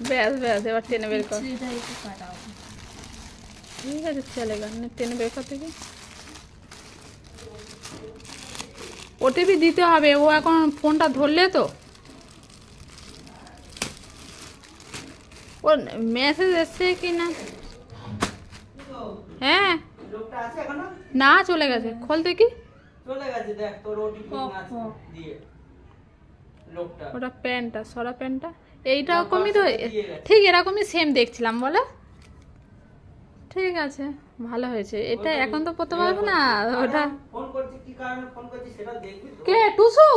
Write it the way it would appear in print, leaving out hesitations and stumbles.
ব্যাস ব্যাস, এবার টেনে বের কর। ঠিক আছে চলেগা, টেনে বের কর থেকে। ওটিপি দিতে হবে, ও এখন ফোনটা ধরলে তো ওর মেসেজ এসছে কি না। হ্যাঁ না, চলে গেছে, খোল দেখি। ওটা প্যান্টটা, সরা প্যান্টটা এইরকমই তো, ঠিক এরকমই সেম দেখছিলাম বলে। ঠিক আছে, ভালো হয়েছে এটা। এখন তো পড়তে পারবে না ওটা। কে টুসু?